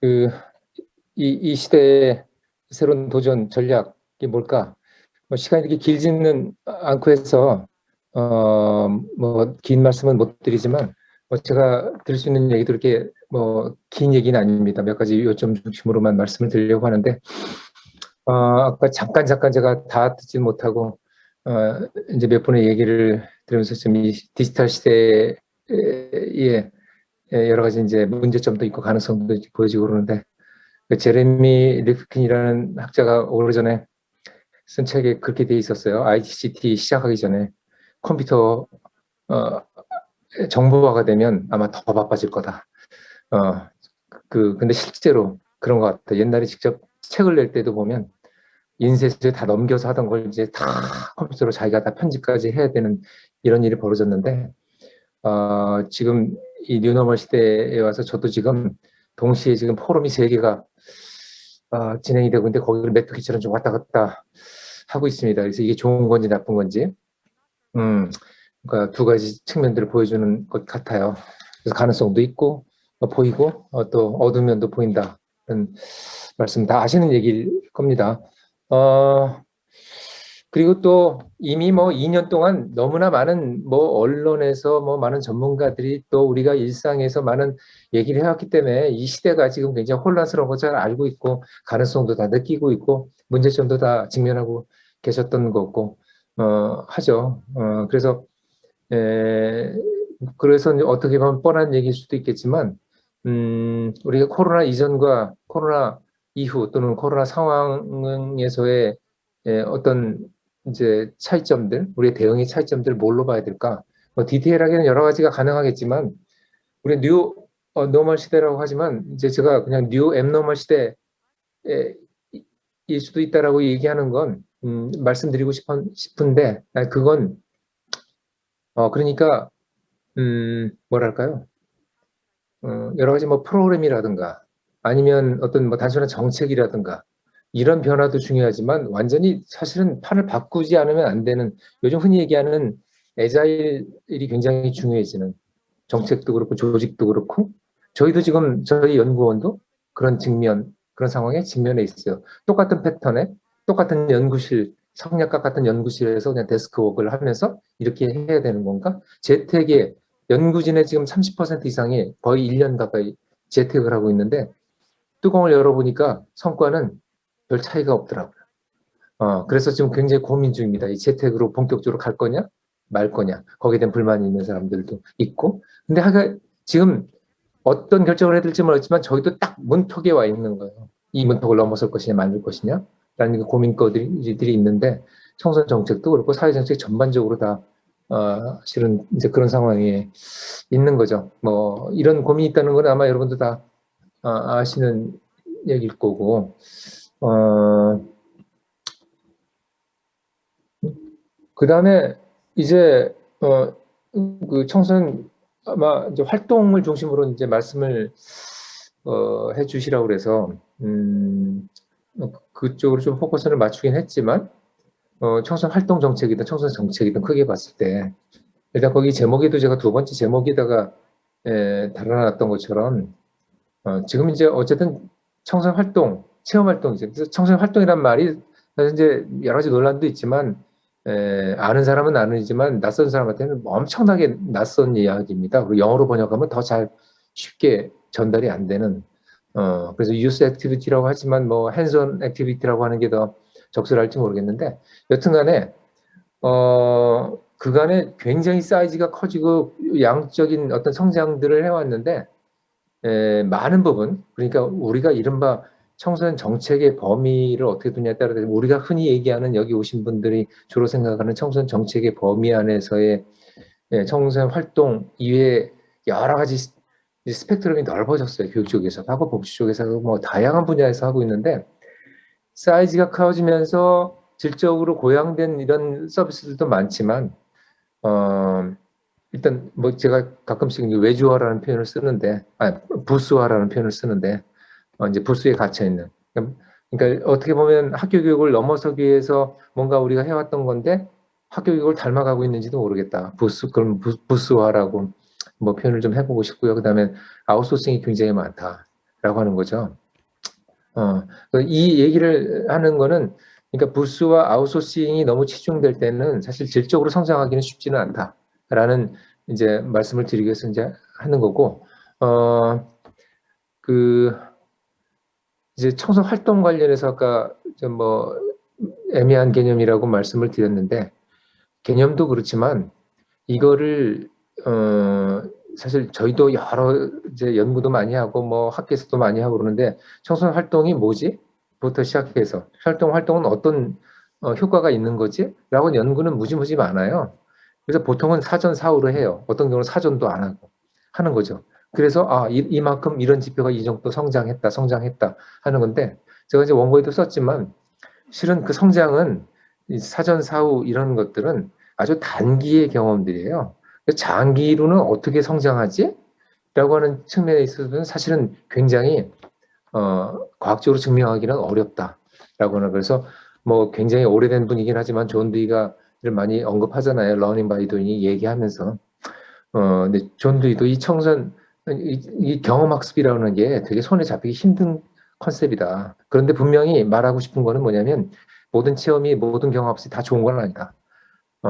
그, 이 시대의 새로운 도전 전략이 뭘까? 뭐 시간이 이렇게 길지는 않고 해서, 긴 말씀은 못 드리지만, 제가 들을 수 있는 얘기도 이렇게 긴 얘기는 아닙니다. 몇 가지 요점 중심으로만 말씀을 드리려고 하는데, 아까 잠깐 제가 다 듣지 못하고, 이제 몇 분의 얘기를 들으면서 지금 이 디지털 시대에 여러 가지 이제 문제점도 있고 가능성도 보여지고 그러는데, 그 제레미 리프킨이라는 학자가 오래전에 쓴 책에 그렇게 돼 있었어요. ICT 시작하기 전에 컴퓨터 어, 정보화가 되면 아마 더 바빠질 거다. 근데 실제로 그런 것 같아요. 옛날에 직접 책을 낼 때도 보면 인쇄소에 다 넘겨서 하던 걸 이제 다 컴퓨터로 자기가 다 편집까지 해야 되는 이런 일이 벌어졌는데, 지금 이 뉴노멀 시대에 와서 저도 지금 동시에 지금 포럼이 세 개가 진행이 되고 있는데 거기를 메뚜기처럼 좀 왔다 갔다 하고 있습니다. 그래서 이게 좋은 건지 나쁜 건지, 그러니까 두 가지 측면들을 보여주는 것 같아요. 그래서 가능성도 있고 보이고 또 어두운 면도 보인다. 그런 말씀 다 아시는 얘기일 겁니다. 그리고 또 이미 2년 동안 너무나 많은 언론에서 많은 전문가들이 또 우리가 일상에서 많은 얘기를 해왔기 때문에 이 시대가 지금 굉장히 혼란스러운 거 잘 알고 있고 가능성도 다 느끼고 있고 문제점도 다 직면하고 계셨던 거고 하죠. 그래서 이제 어떻게 보면 뻔한 얘기일 수도 있겠지만 우리가 코로나 이전과 코로나 이후 또는 코로나 상황에서의 어떤 이제 차이점들, 우리의 대응의 차이점들 뭘로 봐야 될까? 디테일하게는 여러 가지가 가능하겠지만, 우리 뉴 노멀 시대라고 하지만, 이제 제가 그냥 뉴 앱노멀 시대일 수도 있다라고 얘기하는 건, 말씀드리고 싶은데, 그건, 그러니까, 뭐랄까요? 여러 가지 프로그램이라든가, 아니면 어떤 단순한 정책이라든가, 이런 변화도 중요하지만 완전히 사실은 판을 바꾸지 않으면 안 되는, 요즘 흔히 얘기하는 애자일이 굉장히 중요해지는, 정책도 그렇고 조직도 그렇고 저희도 지금 저희 연구원도 그런 상황에 직면해 있어요. 똑같은 패턴에 똑같은 연구실, 성역학 같은 연구실에서 그냥 데스크워크를 하면서 이렇게 해야 되는 건가? 재택에 연구진의 지금 30% 이상이 거의 1년 가까이 재택을 하고 있는데 뚜껑을 열어보니까 성과는 별 차이가 없더라고요. 그래서 지금 굉장히 고민 중입니다. 이 재택으로 본격적으로 갈 거냐, 말 거냐. 거기에 대한 불만이 있는 사람들도 있고. 근데 지금 어떤 결정을 해야 될지 모르겠지만 저희도 딱 문턱에 와 있는 거예요. 이 문턱을 넘어설 것이냐, 말릴 것이냐. 라는 고민거리들이 있는데 청소년 정책도 그렇고 사회정책 전반적으로 다 실은 이제 그런 상황에 있는 거죠. 이런 고민이 있다는 건 아마 여러분도 다 아시는 얘기일 거고, 그 다음에 이제 그 청소년 아마 이제 활동을 중심으로 이제 말씀을 해주시라고 그래서 그쪽으로 좀 포커스를 맞추긴 했지만 청소년 활동 정책이든 청소년 정책이든 크게 봤을 때 일단 거기 제목에도 제가 두 번째 제목에다가 달아놨던 것처럼 지금 이제 어쨌든 청소년 활동, 체험 활동이죠. 그래서 청소년 활동이란 말이 사실 이제 여러 가지 논란도 있지만 아는 사람은 아는지만 낯선 사람한테는 엄청나게 낯선 이야기입니다. 그리고 영어로 번역하면 더 잘 쉽게 전달이 안 되는 그래서 유스 액티비티라고 하지만 핸즈온 액티비티라고 하는 게 더 적절할지 모르겠는데 여튼간에 그간에 굉장히 사이즈가 커지고 양적인 어떤 성장들을 해왔는데 많은 부분 그러니까 우리가 이른바 청소년 정책의 범위를 어떻게 두냐에 따라 우리가 흔히 얘기하는 여기 오신 분들이 주로 생각하는 청소년 정책의 범위 안에서의 청소년 활동 이외에 여러 가지 스펙트럼이 넓어졌어요. 교육 쪽에서도 하고 복지 쪽에서도 다양한 분야에서 하고 있는데 사이즈가 커지면서 질적으로 고양된 이런 서비스들도 많지만 일단 제가 가끔씩 외주화라는 표현을 쓰는데 부수화라는 표현을 쓰는데 이제 부수에 갇혀 있는 그러니까 어떻게 보면 학교 교육을 넘어서기 위해서 뭔가 우리가 해왔던 건데 학교 교육을 닮아가고 있는지도 모르겠다. 그럼 부수화라고 표현을 좀 해보고 싶고요. 그다음에 아웃소싱이 굉장히 많다. 하는 거죠. 이 얘기를 하는 거는 그러니까 부스와 아웃소싱이 너무 치중될 때는 사실 질적으로 성장하기는 쉽지는 않다라는 이제 말씀을 드리기 위해서 이제 하는 거고, 이제 청소 활동 관련해서 아까 좀 뭐 애매한 개념이라고 말씀을 드렸는데, 개념도 그렇지만 이거를 사실 저희도 여러 이제 연구도 많이 하고 뭐 학교에서도 많이 하고 그러는데, 청소년 활동이 뭐지? 부터 시작해서 활동은 어떤 효과가 있는 거지? 라고 연구는 무지무지 많아요. 그래서 보통은 사전 사후로 해요. 어떤 경우는 사전도 안 하고 하는 거죠. 그래서 이만큼 이런 지표가 이 정도 성장했다 하는 건데, 제가 이제 원고에도 썼지만 실은 그 성장은 사전 사후 이런 것들은 아주 단기의 경험들이에요. 장기로는 어떻게 성장하지? 라고 하는 측면에 있어서는 사실은 굉장히 과학적으로 증명하기는 어렵다라고 하는. 그래서 뭐 굉장히 오래된 분이긴 하지만 존 드이가 많이 언급하잖아요. 러닝 바이 도잉이 얘기하면서. 근데 존 드이도 이 경험 학습이라는 게 되게 손에 잡히기 힘든 컨셉이다. 그런데 분명히 말하고 싶은 거는 뭐냐면, 모든 체험이 모든 경험 학습이 다 좋은 건 아니다.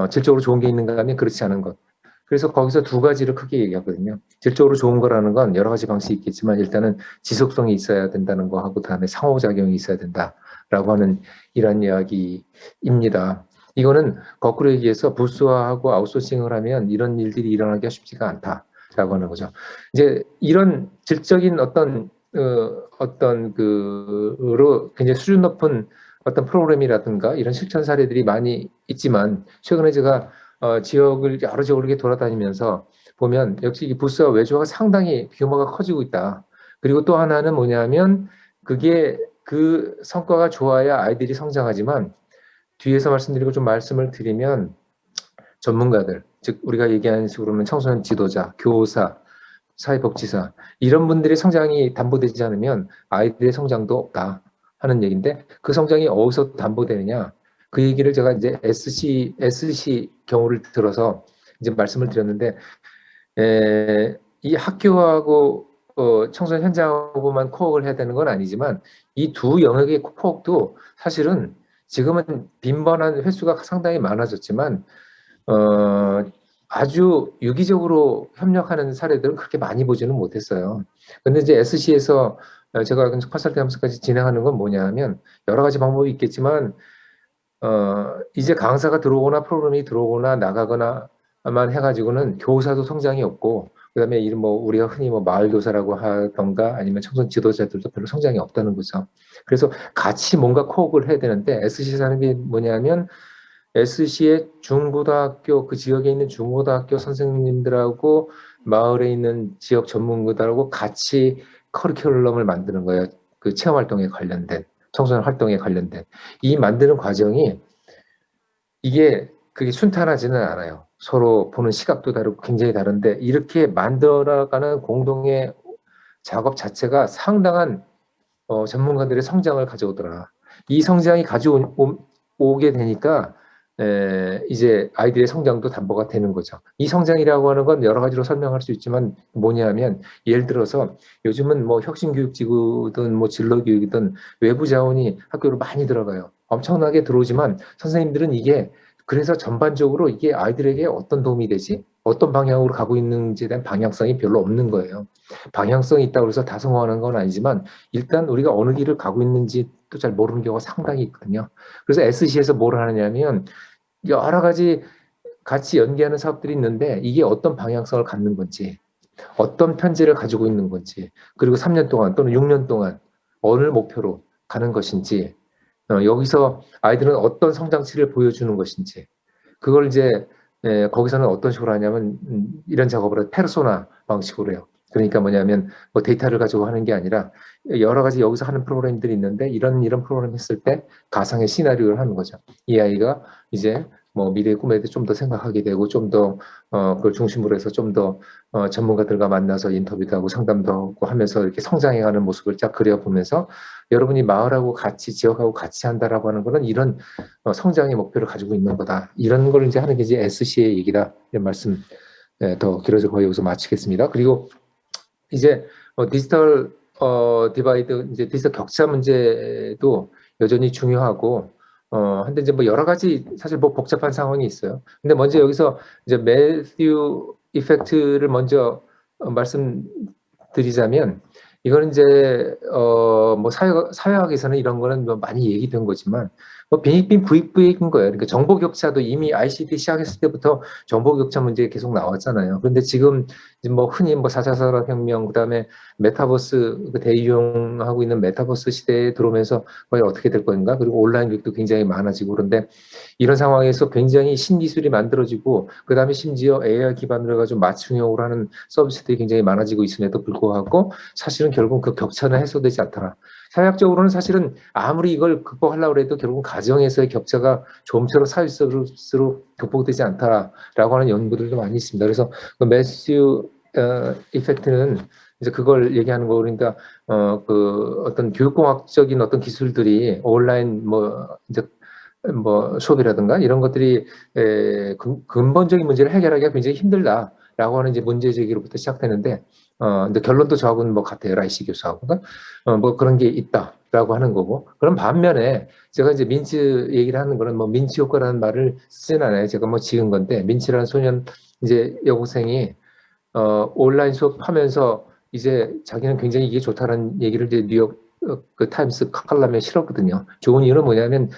질적으로 좋은 게 있는가 하면 그렇지 않은 것. 그래서 거기서 두 가지를 크게 얘기하거든요. 질적으로 좋은 거라는 건 여러 가지 방식이 있겠지만 일단은 지속성이 있어야 된다는 거 하고, 그다음에 상호작용이 있어야 된다라고 하는 이런 이야기입니다. 이거는 거꾸로 얘기해서 부스화하고 아웃소싱을 하면 이런 일들이 일어나기가 쉽지가 않다라고 하는 거죠. 이제 이런 질적인 어떤 그로 굉장히 수준 높은 어떤 프로그램이라든가 이런 실천 사례들이 많이 있지만, 최근에 제가 지역을 여러 지역을 이렇게 돌아다니면서 보면 역시 이 부스와 외주화가 상당히 규모가 커지고 있다. 그리고 또 하나는 뭐냐면, 그게 그 성과가 좋아야 아이들이 성장하지만, 뒤에서 말씀드리고 좀 말씀을 드리면, 전문가들, 즉 우리가 얘기하는 식으로는 청소년 지도자, 교사, 사회복지사, 이런 분들의 성장이 담보되지 않으면 아이들의 성장도 없다 하는 얘기인데, 그 성장이 어디서 담보되느냐? 그 얘기를 제가 이제 SC 경우를 들어서 이제 말씀을 드렸는데, 이 학교하고 청소년 현장하고만 코어를 해야 되는 건 아니지만, 이 두 영역의 코어도 사실은 지금은 빈번한 횟수가 상당히 많아졌지만 아주 유기적으로 협력하는 사례들은 그렇게 많이 보지는 못했어요. 근데 이제 SC에서 제가 컨설팅 하면서까지 진행하는 건 뭐냐면, 여러 가지 방법이 있겠지만 이제 강사가 들어오거나 프로그램이 들어오거나 나가거나만 해가지고는 교사도 성장이 없고, 그다음에 이런 뭐 우리가 흔히 뭐 마을 교사라고 하던가 아니면 청소년 지도자들도 별로 성장이 없다는 거죠. 그래서 같이 뭔가 코업을 해야 되는데, SC 사람이 뭐냐면 SC의 중고등학교, 그 지역에 있는 중고등학교 선생님들하고 마을에 있는 지역 전문가들하고 같이 커리큘럼을 만드는 거예요. 그 체험 활동에 관련된, 청소년 활동에 관련된. 이 만드는 과정이 그게 순탄하지는 않아요. 서로 보는 시각도 다르고 굉장히 다른데, 이렇게 만들어가는 공동의 작업 자체가 상당한 전문가들의 성장을 가져오더라. 이 성장이 가져오게 되니까 이제 아이들의 성장도 담보가 되는 거죠. 이 성장이라고 하는 건 여러 가지로 설명할 수 있지만 뭐냐면, 예를 들어서 요즘은 뭐 혁신교육지구든 뭐 진로교육이든 외부 자원이 학교로 많이 들어가요. 엄청나게 들어오지만 선생님들은 이게, 그래서 전반적으로 이게 아이들에게 어떤 도움이 되지? 어떤 방향으로 가고 있는지에 대한 방향성이 별로 없는 거예요. 방향성이 있다고 해서 다 성공하는 건 아니지만, 일단 우리가 어느 길을 가고 있는지도 잘 모르는 경우가 상당히 있거든요. 그래서 SC에서 뭘 하느냐면, 여러 가지 같이 연계하는 사업들이 있는데, 이게 어떤 방향성을 갖는 건지, 어떤 편제를 가지고 있는 건지, 그리고 3년 동안 또는 6년 동안 어느 목표로 가는 것인지, 여기서 아이들은 어떤 성장치를 보여주는 것인지, 그걸 이제 거기서는 어떤 식으로 하냐면 이런 작업을 페르소나 방식으로 해요. 그러니까 뭐냐면 뭐 데이터를 가지고 하는 게 아니라, 여러 가지 여기서 하는 프로그램들이 있는데 이런 프로그램 했을 때 가상의 시나리오를 하는 거죠. 이 아이가 이제 뭐 미래의 꿈에 대해 좀 더 생각하게 되고, 좀 더 그걸 중심으로 해서 좀 더 전문가들과 만나서 인터뷰도 하고 상담도 하고 하면서 이렇게 성장해가는 모습을 쫙 그려보면서, 여러분이 마을하고 같이, 지역하고 같이 한다라고 하는 거는 이런 성장의 목표를 가지고 있는 거다. 이런 걸 이제 하는 게 이제 SC의 얘기다. 이런 말씀 더 길어져 거의 여기서 마치겠습니다. 그리고 이제 디지털 디바이드 이제 디지털 격차 문제도 여전히 중요하고 근데 이제 뭐 여러 가지 사실 뭐 복잡한 상황이 있어요. 근데 먼저 여기서 이제 매튜 이펙트를 먼저 말씀드리자면 이거는 이제 뭐 사회학에서는 이런 거는 뭐 많이 얘기된 거지만 뭐 빈익빈 부익부익인 거예요. 그러니까 정보 격차도 이미 ICT 시작했을 때부터 정보 격차 문제 계속 나왔잖아요. 그런데 지금 이제 뭐 흔히 뭐 4차 산업혁명 그다음에 메타버스 대이용하고 있는 메타버스 시대에 들어오면서 과연 어떻게 될 건가? 그리고 온라인 교육도 굉장히 많아지고 그런데 이런 상황에서 굉장히 신기술이 만들어지고 그다음에 심지어 AI 기반으로 해가지고 맞춤형으로 하는 서비스들이 굉장히 많아지고 있음에도 불구하고 사실은 결국 그 격차는 해소되지 않더라. 사회학적으로는 사실은 아무리 이걸 극복하려고 해도 결국은 가정에서의 격차가 조금처럼 사회적으로 극복되지 않다라고 하는 연구들도 많이 있습니다. 그래서 그 매튜 이펙트는 이제 그걸 얘기하는 거 그러니까 그 어떤 교육공학적인 어떤 기술들이 온라인 뭐 이제 뭐 수업이라든가 이런 것들이 근본적인 문제를 해결하기가 굉장히 힘들다라고 하는 이제 문제 제기로부터 시작되는데 근데 결론도 저하고는 뭐 같아요. 라이시 교수하고는 뭐 그런 게 있다라고 하는 거고 그런 반면에 제가 이제 민츠 얘기를 하는 거는 뭐 민츠 효과라는 말을 쓰진 않아요. 제가 뭐 지은 건데 민츠라는 소년 이제 여고생이 온라인 수업하면서 이제 자기는 굉장히 이게 좋다는 얘기를 이제 뉴욕 그 타임스 칼럼에 실었거든요. 좋은 이유는 뭐냐면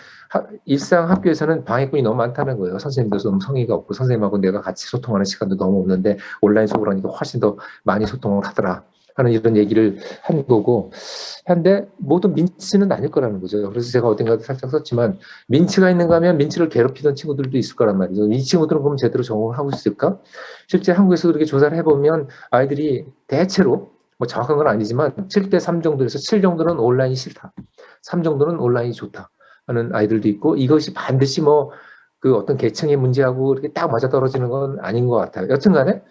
일상 학교에서는 방해꾼이 너무 많다는 거예요. 선생님도 너무 성의가 없고 선생님하고 내가 같이 소통하는 시간도 너무 없는데 온라인 수업을 하니까 훨씬 더 많이 소통을 하더라 하는 이런 얘기를 한 거고 한데 모든 민치는 아닐 거라는 거죠. 그래서 제가 어딘가 살짝 썼지만 민치가 있는가 하면 민치를 괴롭히던 친구들도 있을 거란 말이죠. 이 친구들은 그럼 제대로 적응을 하고 있을까? 실제 한국에서 그렇게 조사를 해보면 아이들이 대체로 뭐 정확한 건 아니지만 7대 3 정도에서 7 정도는 온라인이 싫다. 3 정도는 온라인이 좋다 하는 아이들도 있고 이것이 반드시 뭐 그 어떤 계층의 문제하고 이렇게 딱 맞아떨어지는 건 아닌 것 같아요. 여튼간에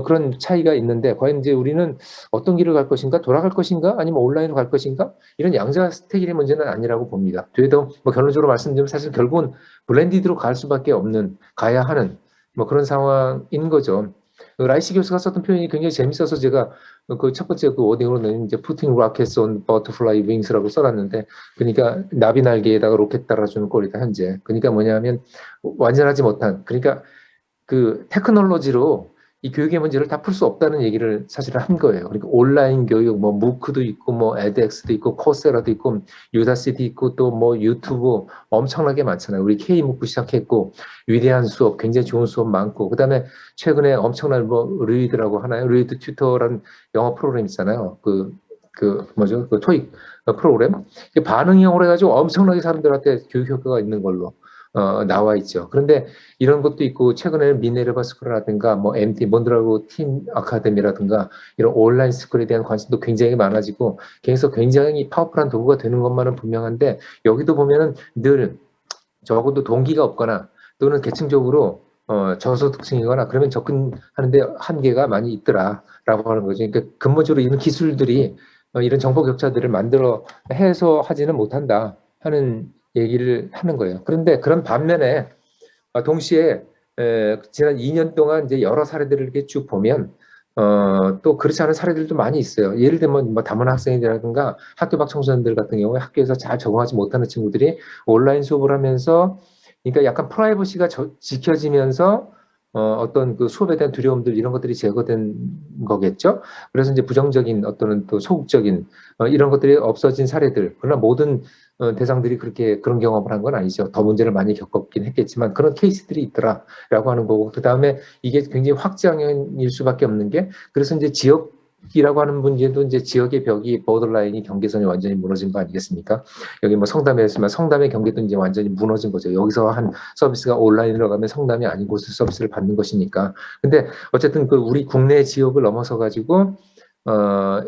그런 차이가 있는데 과연 이제 우리는 어떤 길을 갈 것인가 돌아갈 것인가 아니면 온라인으로 갈 것인가 이런 양자택일의 문제는 아니라고 봅니다. 뒤에도 뭐 결론적으로 말씀드리면 사실 결국은 블렌디드로 갈 수밖에 없는 가야 하는 뭐 그런 상황인 거죠. 라이시 교수가 썼던 표현이 굉장히 재밌어서 제가 그 첫 번째 그 워딩으로는 이제 putting rockets on butterfly wings라고 써놨는데 그러니까 나비 날개에다가 로켓 달아주는 꼴이다 현재. 그러니까 뭐냐면 완전하지 못한 그러니까 그 테크놀로지로 이 교육의 문제를 다 풀 수 없다는 얘기를 사실은 한 거예요. 그러니까 온라인 교육, 뭐 무크도 있고, 뭐 에덱스도 있고, 코세라도 있고, 유다시도 있고, 또 뭐 유튜브 엄청나게 많잖아요. 우리 K무크 시작했고, 위대한 수업, 굉장히 좋은 수업 많고, 그다음에 최근에 엄청난 뭐 르이드라고 하나요? 르이드 튜터라는 영어 프로그램 있잖아요. 그 뭐죠? 그 토익 프로그램. 반응형으로 해가지고 엄청나게 사람들한테 교육 효과가 있는 걸로. 나와 있죠. 그런데 이런 것도 있고 최근에는 미네르바 스쿨이라든가 뭐 MT 몬드라고 팀 아카데미라든가 이런 온라인 스쿨에 대한 관심도 굉장히 많아지고 그래서 굉장히 파워풀한 도구가 되는 것만은 분명한데 여기도 보면은 늘 적어도 동기가 없거나 또는 계층적으로 저소득층이거나 그러면 접근하는데 한계가 많이 있더라라고 하는 거죠. 그러니까 근본적으로 이런 기술들이 이런 정보 격차들을 만들어 해소하지는 못한다 하는 얘기를 하는 거예요. 그런데 그런 반면에 동시에 지난 2년 동안 이제 여러 사례들을 이렇게 쭉 보면 또 그렇지 않은 사례들도 많이 있어요. 예를 들면 뭐 다문화 학생이라든가 학교 밖 청소년들 같은 경우에 학교에서 잘 적응하지 못하는 친구들이 온라인 수업을 하면서 그러니까 약간 프라이버시가 지켜지면서 어떤 그 수업에 대한 두려움들 이런 것들이 제거된 거겠죠. 그래서 이제 부정적인 어떤 또 소극적인 이런 것들이 없어진 사례들. 그러나 모든 대상들이 그렇게 그런 경험을 한 건 아니죠. 더 문제를 많이 겪었긴 했겠지만 그런 케이스들이 있더라라고 하는 거고 그 다음에 이게 굉장히 확장일 수밖에 없는 게 그래서 이제 지역이라고 하는 문제도 이제 지역의 벽이 보더라인이 경계선이 완전히 무너진 거 아니겠습니까? 여기 뭐 성담이었지만 성담의 경계도 이제 완전히 무너진 거죠. 여기서 한 서비스가 온라인으로 가면 성담이 아닌 곳에서 서비스를 받는 것이니까. 근데 어쨌든 그 우리 국내 지역을 넘어서 가지고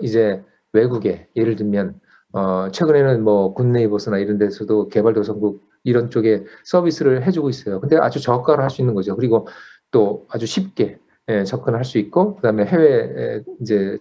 이제 외국에 예를 들면 최근에는 뭐 굿네이버스나 이런 데서도 개발도상국 이런 쪽에 서비스를 해주고 있어요. 근데 아주 저가로 할 수 있는 거죠. 그리고 또 아주 쉽게 접근할 수 있고, 그다음에 해외 이제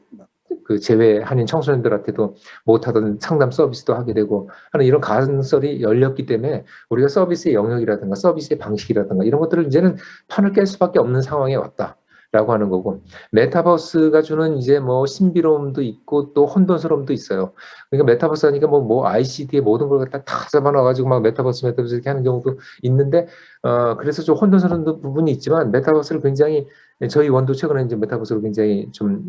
그 재외 한인 청소년들한테도 못하던 상담 서비스도 하게 되고 하는 이런 가능성이 열렸기 때문에 우리가 서비스의 영역이라든가 서비스의 방식이라든가 이런 것들을 이제는 판을 깰 수밖에 없는 상황에 왔다. 라고 하는 거고, 메타버스가 주는 이제 뭐 신비로움도 있고 또 혼돈스러움도 있어요. 그러니까 메타버스 하니까 뭐 ICT의 모든 걸 갖다 다 잡아놔가지고 막 메타버스 이렇게 하는 경우도 있는데, 그래서 좀 혼돈스러운 부분이 있지만, 메타버스를 굉장히, 저희 원도 최근에 이제 메타버스로 굉장히 좀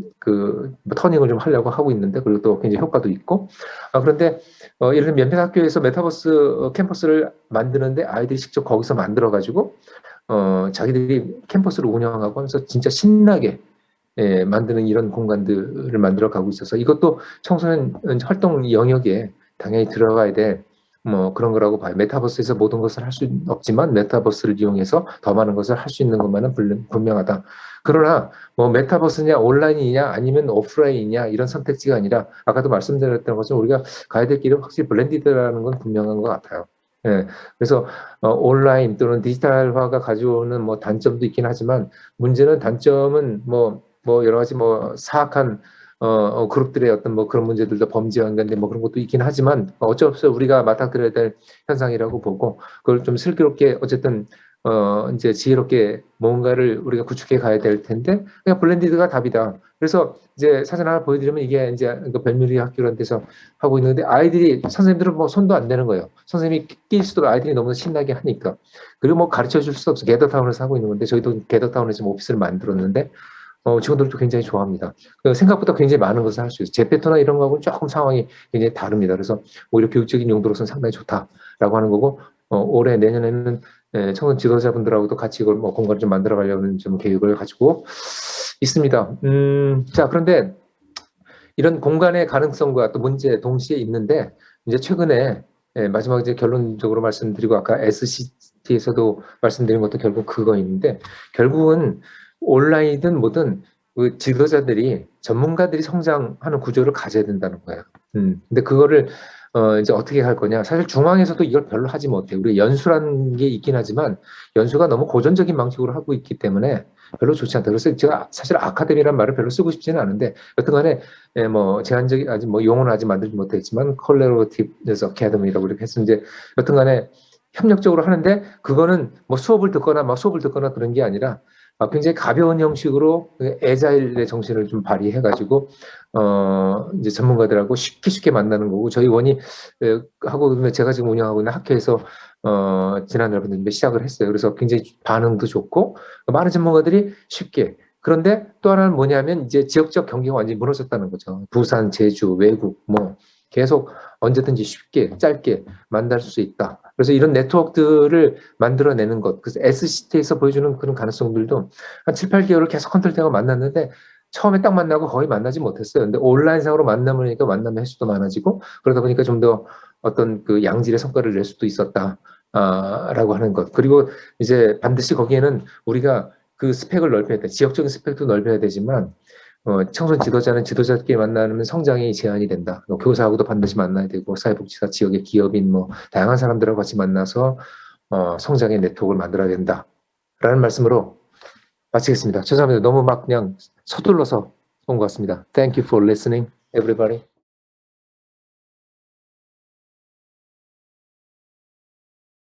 터닝을 좀 하려고 하고 있는데, 그리고 또 굉장히 효과도 있고, 그런데, 예를 들면 몇몇 학교에서 메타버스 캠퍼스를 만드는데 아이들이 직접 거기서 만들어가지고, 자기들이 캠퍼스를 운영하고 하면서 진짜 신나게 만드는 이런 공간들을 만들어 가고 있어서, 이것도 청소년 활동 영역에 당연히 들어가야 될 뭐 그런 거라고 봐요. 메타버스에서 모든 것을 할 수는 없지만 메타버스를 이용해서 더 많은 것을 할 수 있는 것만은 분명하다. 그러나 뭐 메타버스냐 온라인이냐 아니면 오프라인이냐 이런 선택지가 아니라, 아까도 말씀드렸던 것처럼 우리가 가야 될 길은 확실히 블렌디드라는 건 분명한 것 같아요. 예, 그래서 온라인 또는 디지털화가 가져오는 뭐 단점도 있긴 하지만, 문제는 단점은 뭐 여러 가지 뭐 사악한 그룹들의 어떤 뭐 그런 문제들도, 범죄 연관된 뭐 그런 것도 있긴 하지만, 어쩔 수 없이 우리가 맞닥뜨려야 될 현상이라고 보고, 그걸 좀 슬기롭게 어쨌든 이제 지혜롭게 뭔가를 우리가 구축해 가야 될 텐데, 그냥 블렌디드가 답이다. 그래서 이제 사진 하나 보여드리면, 이게 이제 별미리 학교라는 데서 하고 있는데, 아이들이, 선생님들은 뭐 손도 안 대는 거예요. 선생님이 낄 수도, 아이들이 너무 신나게 하니까. 그리고 뭐 가르쳐 줄 수 없어. 게더타운에서 하고 있는 건데, 저희도 게더타운에서 오피스를 만들었는데, 직원들도 굉장히 좋아합니다. 생각보다 굉장히 많은 것을 할 수 있어요. 제페토나 이런 거하고는 조금 상황이 굉장히 다릅니다. 그래서 오히려 교육적인 용도로서는 상당히 좋다라고 하는 거고, 올해 내년에는 청년 지도자분들하고도 같이 이걸 뭐 공간을 좀 만들어 가려는 좀 계획을 가지고 있습니다. 자, 그런데 이런 공간의 가능성과 또 문제 동시에 있는데, 이제 최근에 마지막 이제 결론적으로 말씀드리고, 아까 SCT에서도 말씀드린 것도 결국 그거있는데, 결국은 온라인이든 뭐든 그 지도자들이, 전문가들이 성장하는 구조를 가져야 된다는 거예요. 근데 그거를 이제 어떻게 할 거냐. 사실 중앙에서도 이걸 별로 하지 못해요. 우리 연수라는 게 있긴 하지만, 연수가 너무 고전적인 방식으로 하고 있기 때문에 별로 좋지 않다. 그래서 제가 사실 아카데미라는 말을 별로 쓰고 싶지는 않은데, 여튼간에 뭐 제한적인, 아직 뭐 용어는 아직 만들지 못했지만 콜레로티브 어카데미라고 이렇게 해서, 이제 여튼간에 협력적으로 하는데, 그거는 뭐 수업을 듣거나 그런 게 아니라 굉장히 가벼운 형식으로 애자일의 정신을 좀 발휘해가지고 이제 전문가들하고 쉽게 만나는 거고, 저희 원이 하고 제가 지금 운영하고 있는 학교에서 지난달부터 시작을 했어요. 그래서 굉장히 반응도 좋고, 많은 전문가들이 쉽게. 그런데 또 하나는 뭐냐면, 이제 지역적 경계가 완전히 무너졌다는 거죠. 부산, 제주, 외국 뭐 계속 언제든지 쉽게 짧게 만날 수 있다. 그래서 이런 네트워크들을 만들어내는 것, 그래서 SCT에서 보여주는 그런 가능성들도 한 7, 8개월을 계속 컨설팅하고 만났는데, 처음에 딱 만나고 거의 만나지 못했어요. 근데 온라인상으로 만나보니까 만남의 횟수도 많아지고, 그러다 보니까 좀 더 어떤 그 양질의 성과를 낼 수도 있었다. 라고 하는 것. 그리고 이제 반드시 거기에는 우리가 그 스펙을 넓혀야 돼. 지역적인 스펙도 넓혀야 되지만, 청소년 지도자는 지도자끼리 만나면 성장이 제한이 된다. 교사하고도 반드시 만나야 되고, 사회복지사, 지역의 기업인 뭐 다양한 사람들하고 같이 만나서 성장의 네트워크를 만들어야 된다. 라는 말씀으로 마치겠습니다. 죄송합니다. 너무 막 그냥 서둘러서 온 것 같습니다. Thank you for listening, everybody.